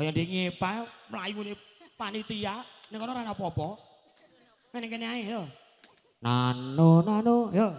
Kaya ndek ngepa mlayu ngene panitia ning kono ora ana apa-apa. Ngene kene ae yo. Nano nano yo.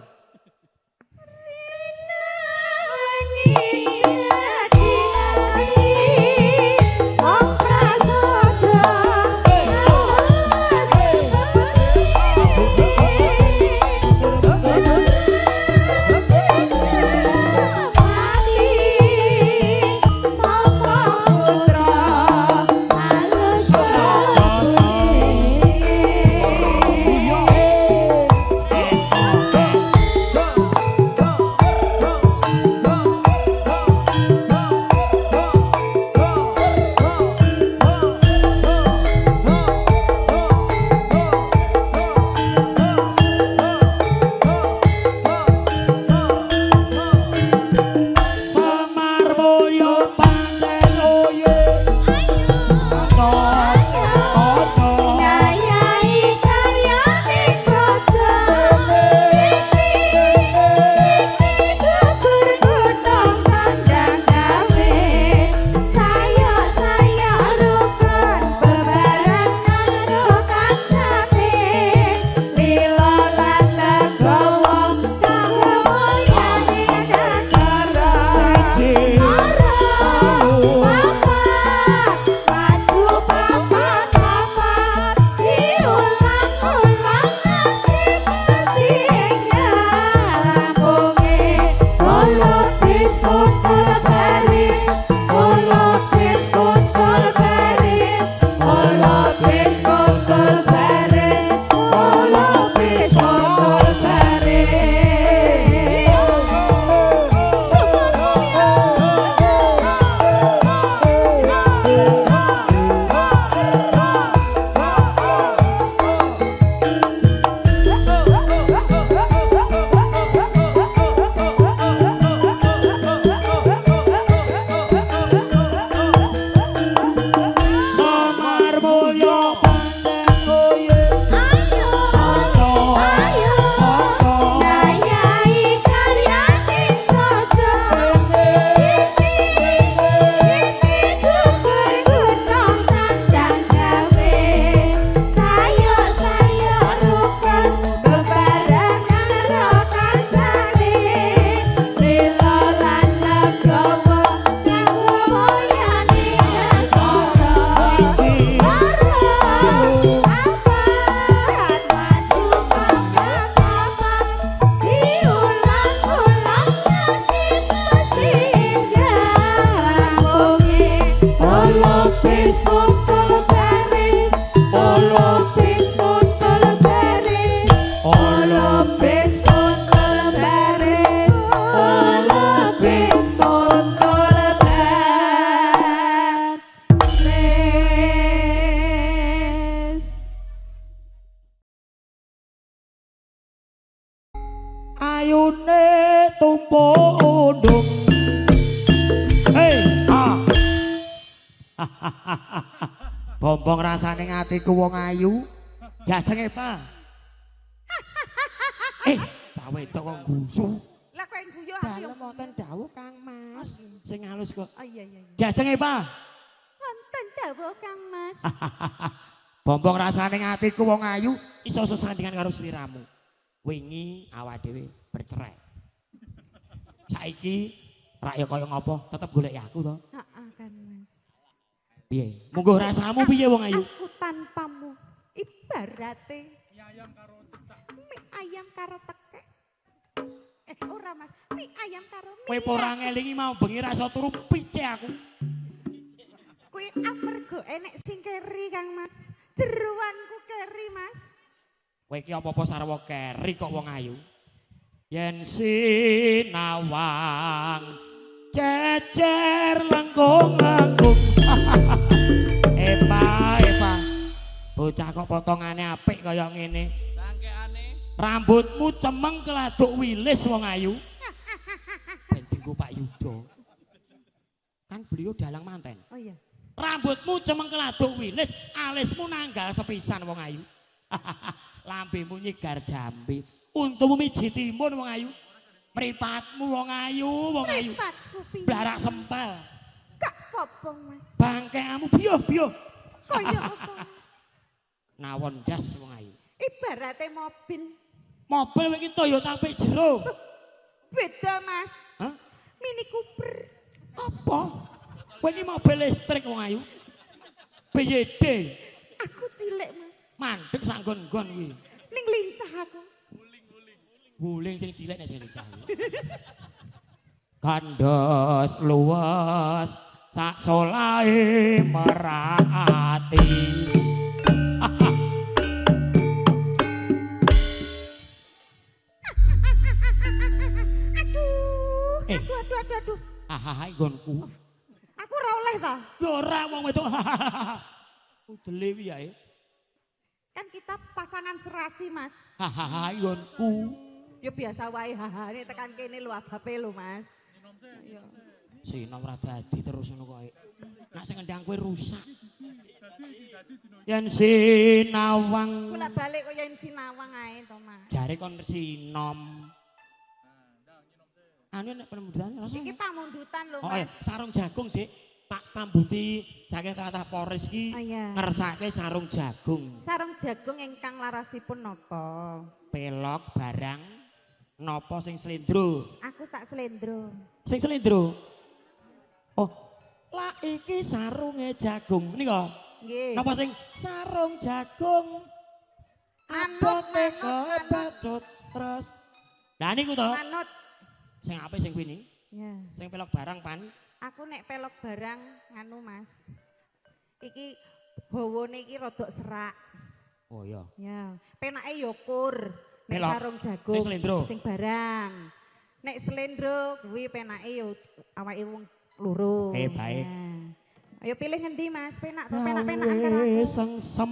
Ayune tumpuk undung. Hei, ah. Bombong rasane ngatiku wong ayu. Jajenge, Pak. Cawe tok kok gusu. Lah kok guyu aku. Dalem wonten dawuh Kang Mas. Sing halus kok. Oh iya. Jajenge, Pak. Wonten dawuh Kang Mas. Bombong rasane ngatiku wong ayu iso sesandingan karo sliramu. Wingi awak dhewe bercerai. Saiki rak ya kaya ngopo tetep golek aku to. Heeh Kang Mas. Piye? Munggo rasamu piye wong ayu? Aku tanpamu ibarate mie ayam karo tekek. Ora Mas, mie ayam karo mie. Kowe ora ngelingi mau bengi ra iso turu pice aku. Kuwi amarga enek sing keri Kang Mas. Jeroanku keri Mas. Kowe iki apa-apa sarwa keri kok wong ayu. Yen sinawang cecer lengkung-lengkung. Epa. Bocah kok potongane apik kaya ngene. Rangkeane. Rambutmu cemeng keladuk wilis wong ayu. Ben dinggo Pak Yudo. Kan beliau dalang manten. Oh iya. Rambutmu cemeng keladuk wilis, alismu nanggal sepisan wong ayu. Lambemu nyegar jambe, untumu miji timun wong ayu. Mripatmu wong ayu, wong ayu. Mripatku piye? Blarak sempal. Kak Apa-apa, Mas? Bangkeamu biyo. Kaya apa, Mas? Nawon das wong ayu. Ibarate mobil. Mobil iki Toyota apik jero. Beda, Mas. Hah? Mini Cooper. Apa? Kowe iki mobil listrik wong ayu. BYD. Aku cilik, Mas. Mandek sanggon-gon kuwi. Ning lincah aku. Guling sing cilik nek sing lincah. Kandos luas sak solahe merati. Aduh. Hahaha nggonku. Aku ora oleh ta. Ya ora wong wedok. Udele wi ae. Kan kita pasangan serasi, Mas. Hahaha nggonku. Ya biasa wae hahane tekan kene lho abape lho, Mas. Ayo. Sinom ra dadi terus ngono kok. Nek sing ngendang kowe rusak. Yen sinawang Kula balik kaya yen sinawang ae to, Mas. jare kon sinom. Anu nek pemundutan rasa. Iki pamundutan lho, Oh Mas. iya, sarung jagung, Dik. Pak Pambuti saking kathah Polres iki Oh, iya. ngersake sarung jagung. Sarung jagung ingkang larasipun napa? Pelok barang napa sing slendro? Aku tak slendro. Sing slendro. Oh, lah iki sarunge jagung. Nika. Nggih. Napa sing sarung jagung? Abote kebacut terus. Lah niku to. Manut. Sing apik sing kuwi ni? Ya. Sing pelok barang pan. Aku nek pelok barang nganu, Mas. Iki hawane iki rada serak. Oh iya. Ya, penake ya kur. Nek Pelok. sarung jagung Sing slendro. sing barang. Nek slendro kuwi penake ya awake wong loro. Oke, baik. Ya. Ayo pilih ngendi, Mas? Penak to, penak-penakan karo aku. Sengsem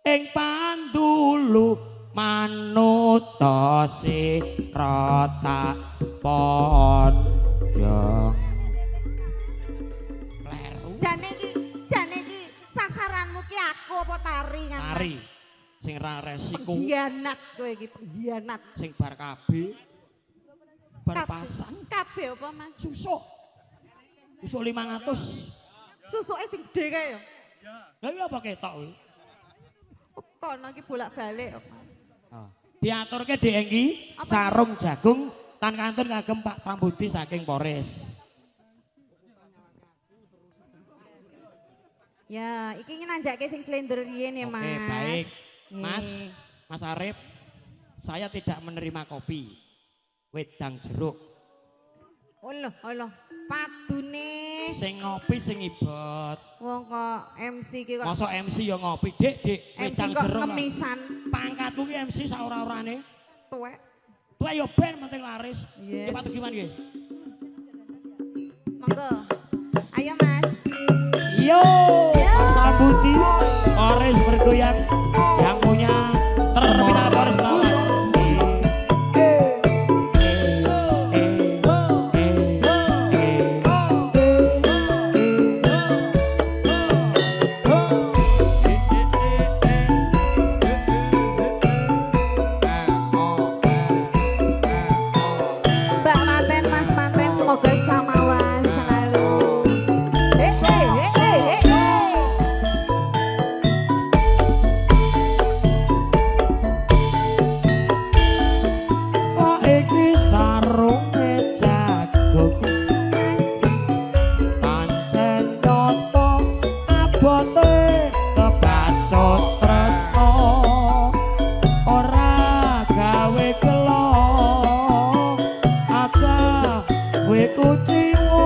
ing pandulu manut sira pondong. Kleru. Jane iki sasaranmu ki aku apa tari kan? Tari sing ra resiko, Pengkhianat kowe iki, pengkhianat. sing bar kabeh bar pasang Kabeh apa, Mas? susuk. Susuk 500. Susuke sing gedhe kae ya. Lah iki apa ketok kuwi? Kono iki bolak-balik kok, Mas. Oh. Diaturke dhek iki sarung jagung tan kantun kagem Pak Prambuti saking Polres. Ya, iki nanjake sing slender riyen ya, Mas. Oke, baik. Mas, Nggih. Mas Arif, saya tidak menerima kopi. Wedang jeruk. Allah, padune. Sing ngopi sing ibot. Wong kok MC ki kok Masa MC ya ngopi, Dik, MC wedang kok jeruk. ngemisan Pangkatku ki MC saora-orane. tuwek. Tuwa ya ben penting laris. Yes. Ki patu gimana nggih? Monggo. Ayo, Mas. Yo, Sambuti, Polres bergoyang yang punya terminal Polres Bawah. Mbak Manten, Mas Manten, semoga samawan selalu. Kok iki sarunge jagung pancen nyoto abote kebacut tresno ora gawe gelo agawe kuciwo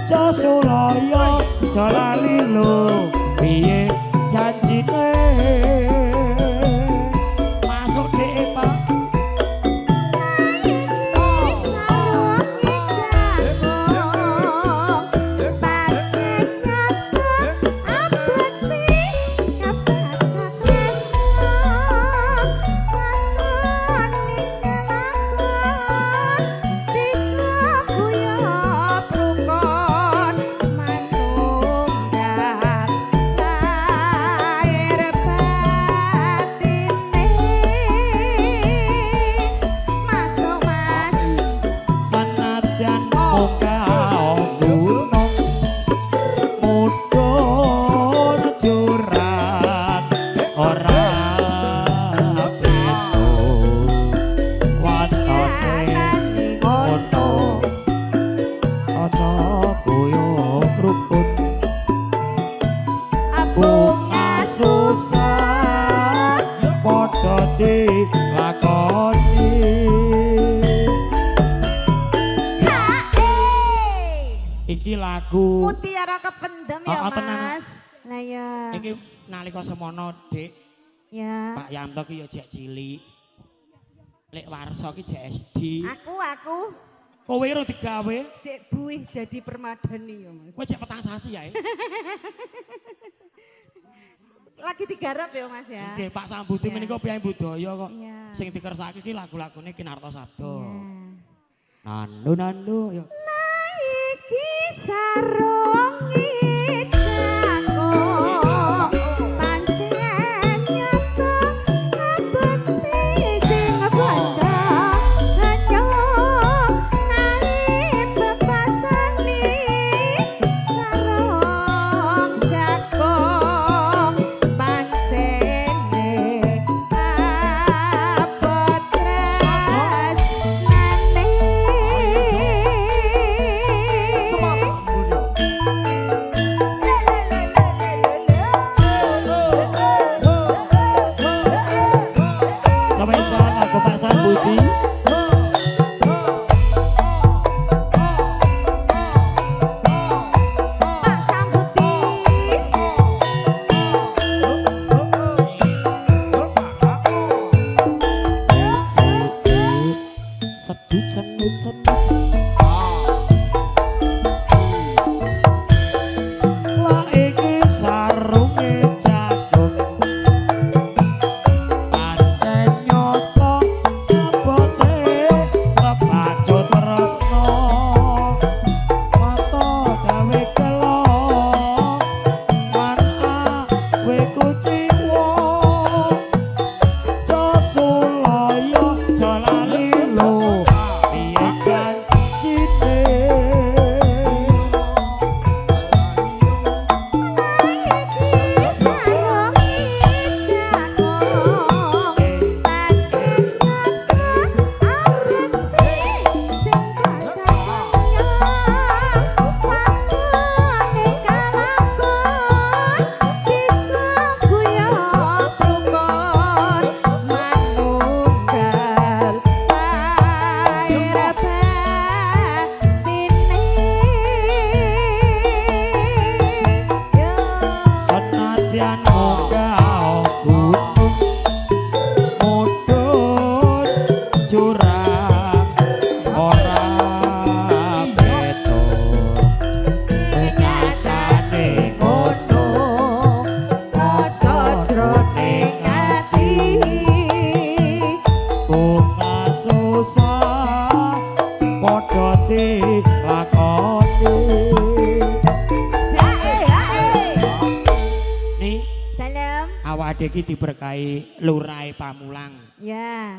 Josulaya jalali lho piye janjine masuk dhek Pak. Manunggal lahir batin mutiara kependem ya Oh, tenang. Mas. Lah ya. Iki nalika semono, Dik. Ya. Pak Yanto ki ya jek cilik. Lek Warsa ki jek SD. Aku Kowe ro digawe. cek buih jadi permadani ya Mas. Kowe jek petang sasi ya. Lagi digarap ya Mas ya. Nggih, Pak Sambudi menika piyai budaya kok. Iya. Sing dikersake iki lagu-lagune Kinarto Sabdo. Iya. Nandu nandu ya. Naiki sarung ijago pancen nyoto abeti sing bondo hanyo nai bebasani sarung jago pancene abot tresnane Sampai salah lagu Pak Sambudi. Pak Sambudi Sedut senut senut. Lah iki sarunge jagung. Pancen nyoto abote kebacut tresno. Mata gawe kelo. Mana we kuciwo. Josulaya jalalilo piye janjine. Senadyan munggah gunung mudhun jurang ora beto nyatane ngono Rasa jroning ati bunga susah padha dilakoni. Nih Dalam awake iki diberkahi lurahe Pamulang. ya.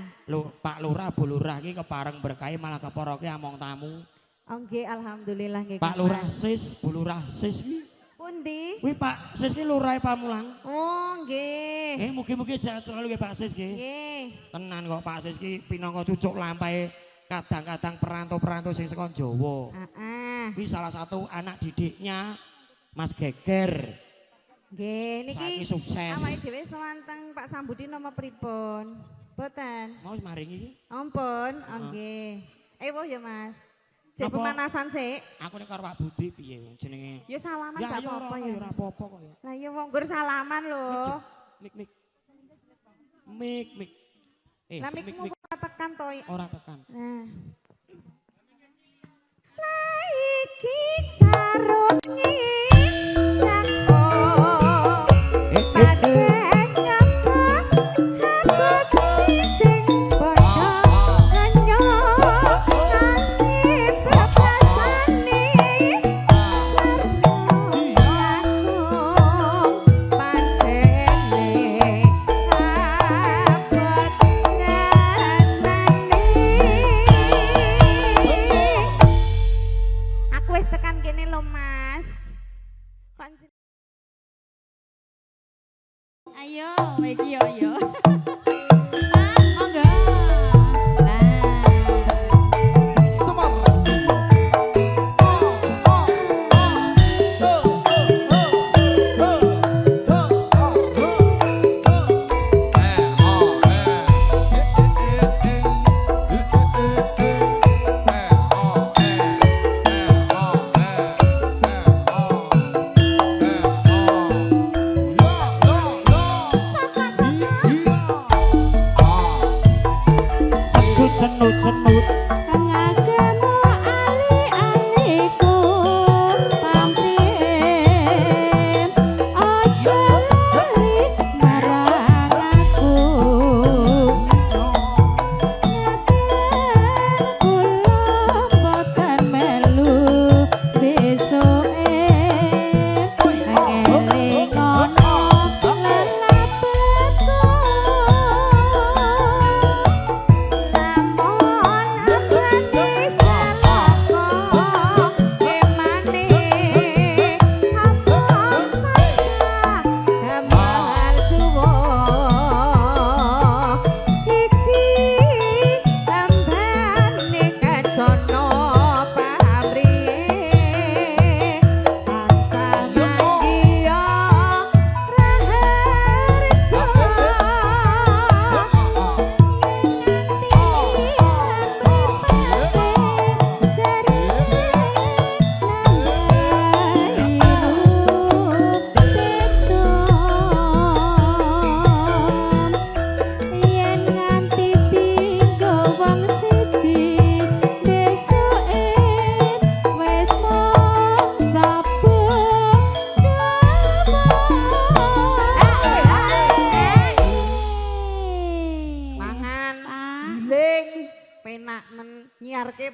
Pak Lurah, Bu Lurah iki kepareng berkahi malah keporoke among tamu. Oh nggih alhamdulillah nggih Pak Kang Lurah Mas. Sis, Bu Lurah Sis iki. Pundi? Kuwi Pak Sis iki lurahe Pamulang. Oh nggih. Mugi-mugi sehat selalu nggih Pak Sis nggih. Nggih. Tenan kok Pak Sis iki pinangka cucuk lampahe kadang-kadang perantau-perantau sing saka Jawa. Heeh. Kuwi salah satu anak didiknya Mas Geger. Nggih Saiki niki sukses. awake dhewe sewanteng Pak Sambudi nama pripun? Boten. Mau maringi iki. Ampun, oh nggih. Ewoh ya Mas. Cek Apa? pemanasan sik. Aku nek karo Pak Budi piye jenenge? Ya salaman Ya gak ayo apa-apa ora ya. ora apa-apa kok ya. Lah ya wong gur salaman lho. Mik mik. Mik mik. Lah mikmu ora tekan to. Ora tekan. Nah. Lah iki sarungi jago. Pancen nyapa abot sing padha kanyo nangis bebasane sarung jago pancene abot rasane. Aku wis tekan kene lho Mas. Panjen- Ayo, iki yo. Monggo.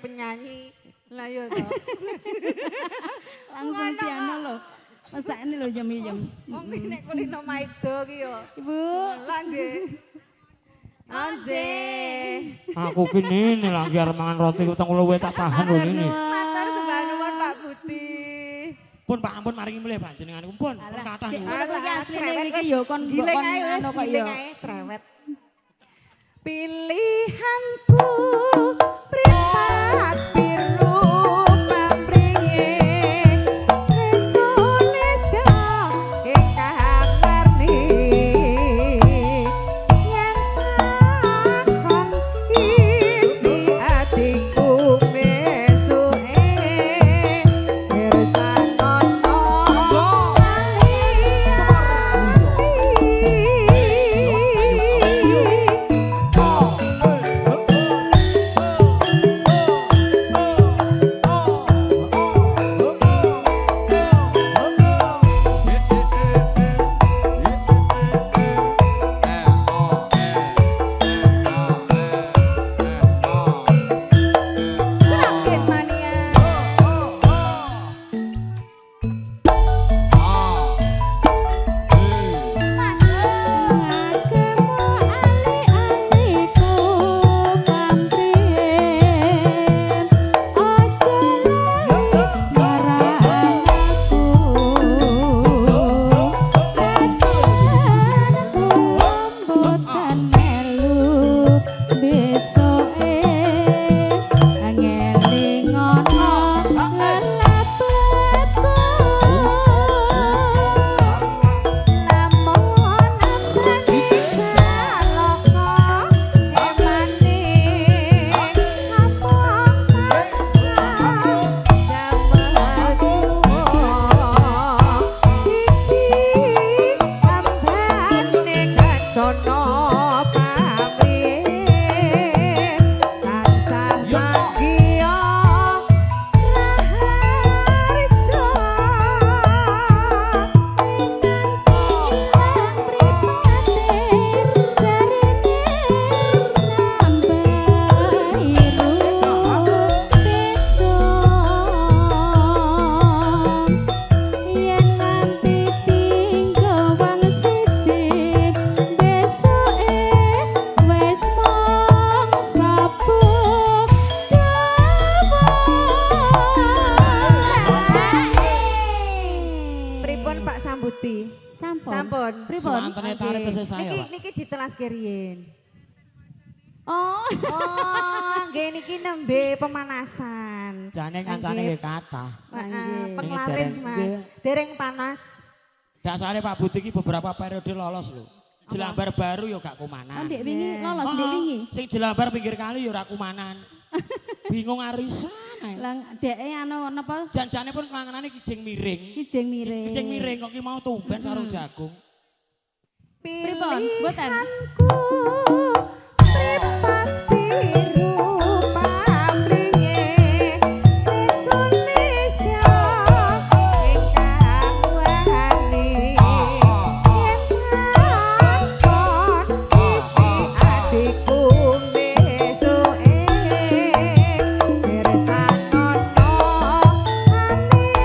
penyanyi. Lah yo to. Langsung piano lho. Masa ini lho jam-jam. Mungkin nek kulino maido ki yo. Ibu. Lah nggih. Anje. Aku kini nih lagi arep mangan roti utang luwe tak tahan lho ini. Matur sembah nuwun Pak Budi. Pun Pak ampun maringi mulih panjenenganipun pun kathah niku. Ngono iki asline iki yo kon Giling ae wis anu kok giling yo. ae cerewet. Pilihanku pripat biru pamringe Indonesia ingkang warni yen takon isi atiku mesuke pirsanono Seragen mania. Pripun Pak Sambuti? Sampun. Pripun? Semantene tarik tesih saya, Pak. Niki ditelas keriyen. Oh. Oh, nggih niki nembe pemanasan. Jane kancane nggih kathah. Nggih. Penglaris Mas. Dereng panas. Dasare Pak Budi iki beberapa periode lolos lho. Jelambar baru ya gak Oh, kumanan. Ndek wingi lolos Ndek wingi. Sing jelambar pinggir kali ya ora kumanan. Bingung arisan ae. Lah deke anu napa? Janjane pun kelanganane kijing miring. Kijing miring. Kijing miring kok ki mau tumben sarung jagung. Pripun? Mboten. Pripat biru pamringe Indonesia ingkang warni yen takon isi atiku mesuke pirsanono ali-ali.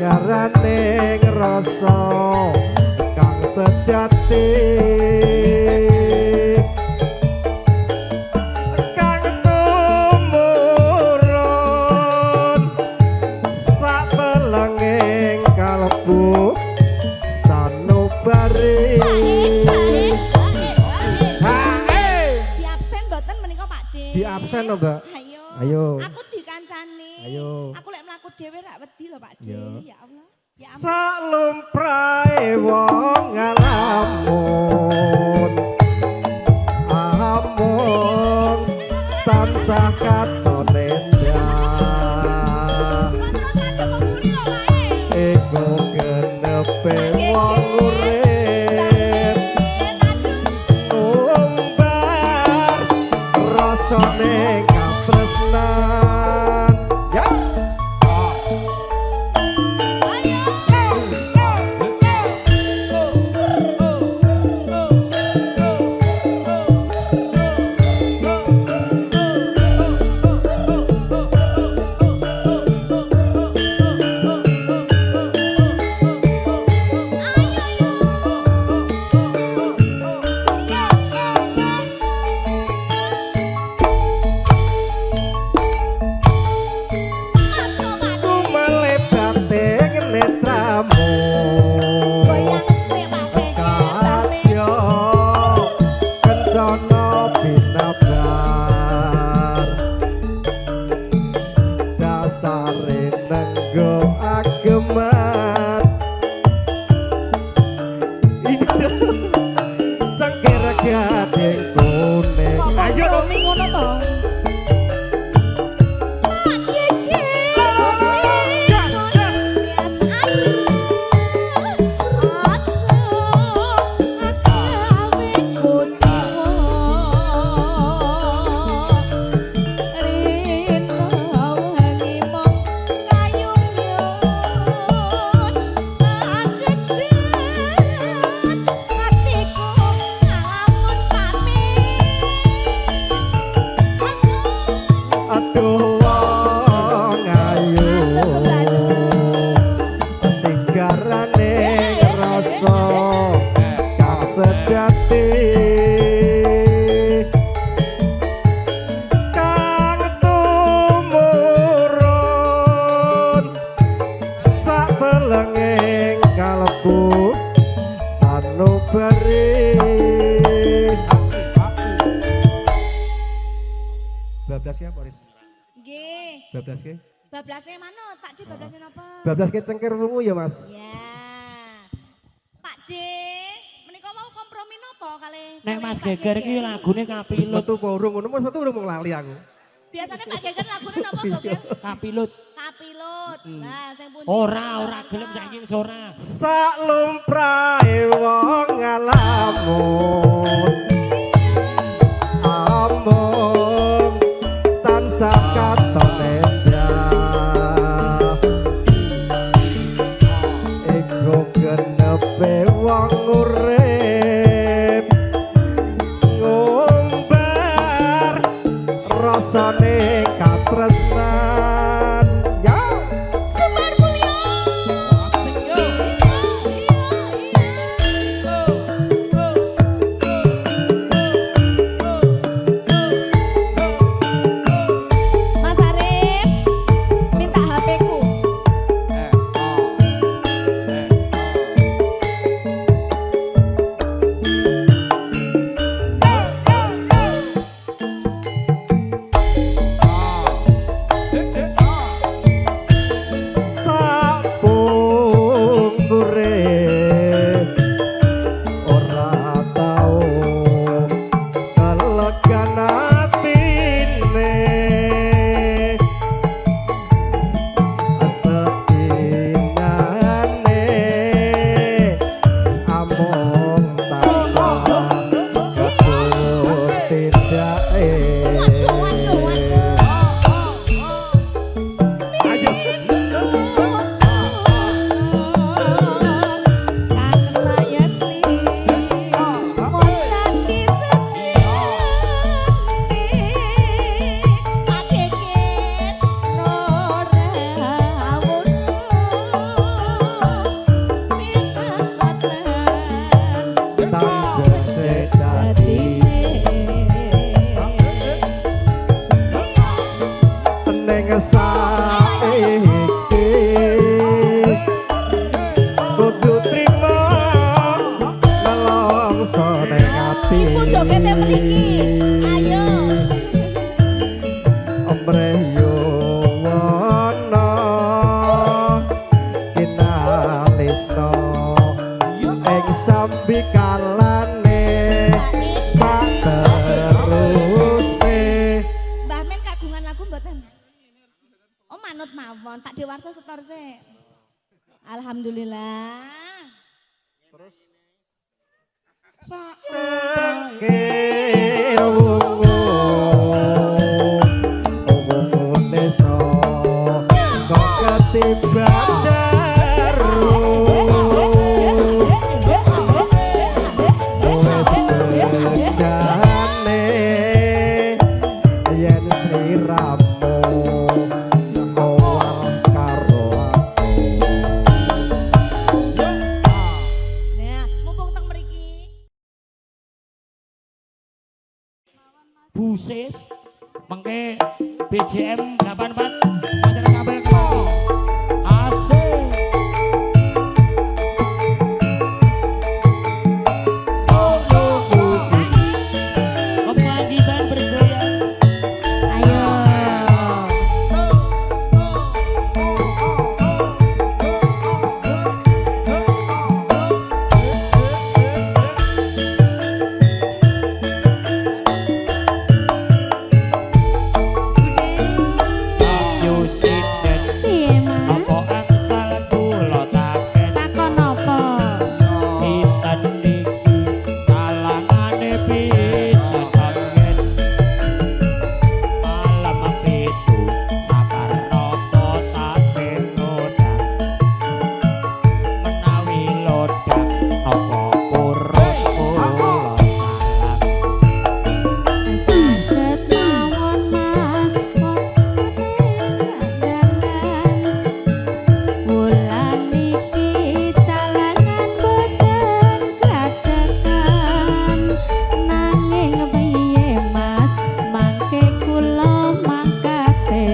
Singgaraning rasa kang sejati kang tumurun satelenging kalbu sanubari. Di absen mboten menika Pak De. Di absen lho, Mbak. Ayo. Ayo. Aku dikancani. Ayo. Aku lek mlaku dhewe rak wedi lho Pak De. Yo. Ya Allah. Ya ampun. Salumprahe wong ngalamun amun tansah katon endah Terus ada pembuli kok Pak E. ego genepe wong urip umbar rasane katresnan ya Ayo Romi ngono to. aduh wong ayu singgarane rasa kang sejati kang tumurun sakelenging kalbu sanubari. Bablas ya, Boris. Nggih. Bablas ke? Bablasnya manut, Pak De bablasnya napa? Bablas ke cengkir wungu ya, Mas. Ya. Pak De, menika mau kompromi napa kali? Nek Mas Geger iki lagune Wis kapilut. metu apa urung ngono, Mas metu urung mung lali aku. Biasanya Pak Geger lagune napa, Geger? Kapilut. Kapilut. Nah, sing pundi? Ora gelem saiki wis ora. Salumprahe wong ngalamun amun tansah katon endah ego genepe wong urip ngumbar rasane katresnan ya Sumber Mulya. bikalane sak teruse. Mbah Men kagungan lagu mboten? Oh manut mawon, Pak Dewarso setor sik. Alhamdulillah. Cekir wungu wungu desa kok ketiban daru wis bejane yen sliramu owah karo aku. Nah, mumpung teng mriki. Busis mengke BJM 84 Mas Rasa Sambal asik. Pemanggisan bergoyang. Ayo. Piye, Mas? Apa angsal kula taken Takon apa? pinten niki calangane pinten kangen malam pitu sakarna tasih ngodah menawi lodang apa purus kula salam. Saged mawon Mas, wulan niki calangan boten klathekan nanging piye Mas mangke kula mangkate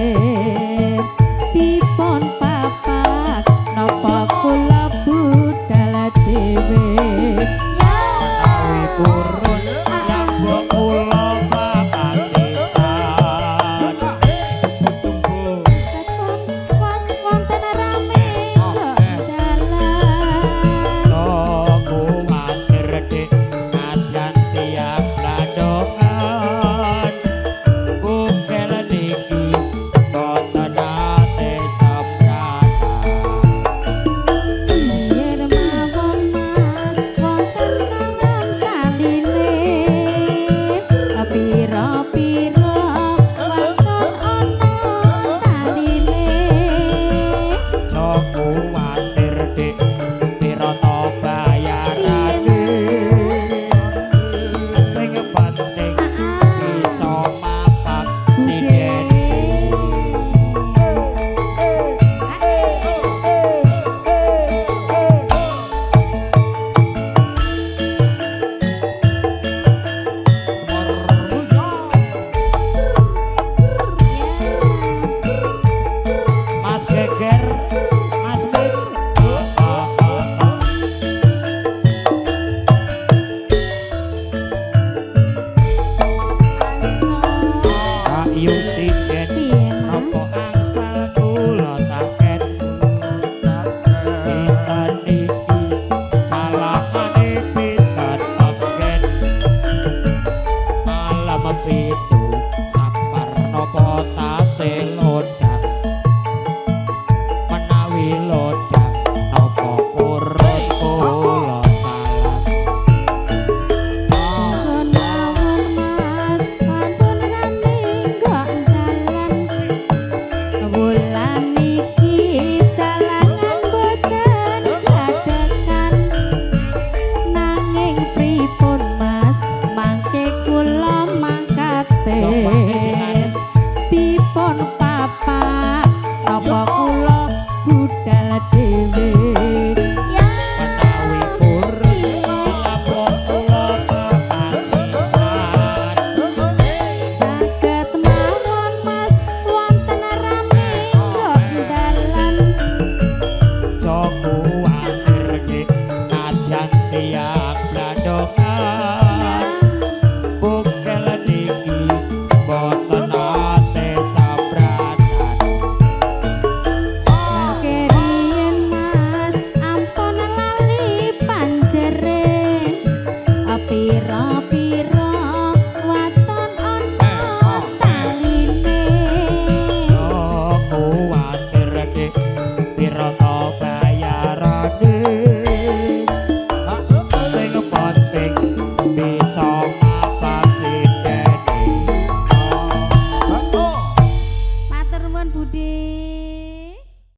dipun papak napa kula budal dhewe Menawi purun nyambok kula bakal sisan tunggu wonten rame dalan Loku mampir dik nadyan tiang blandongan Kukel niki boten ate samratan yen mawon Mas wonten kawan kaline pira-pira wonten ana taline Joku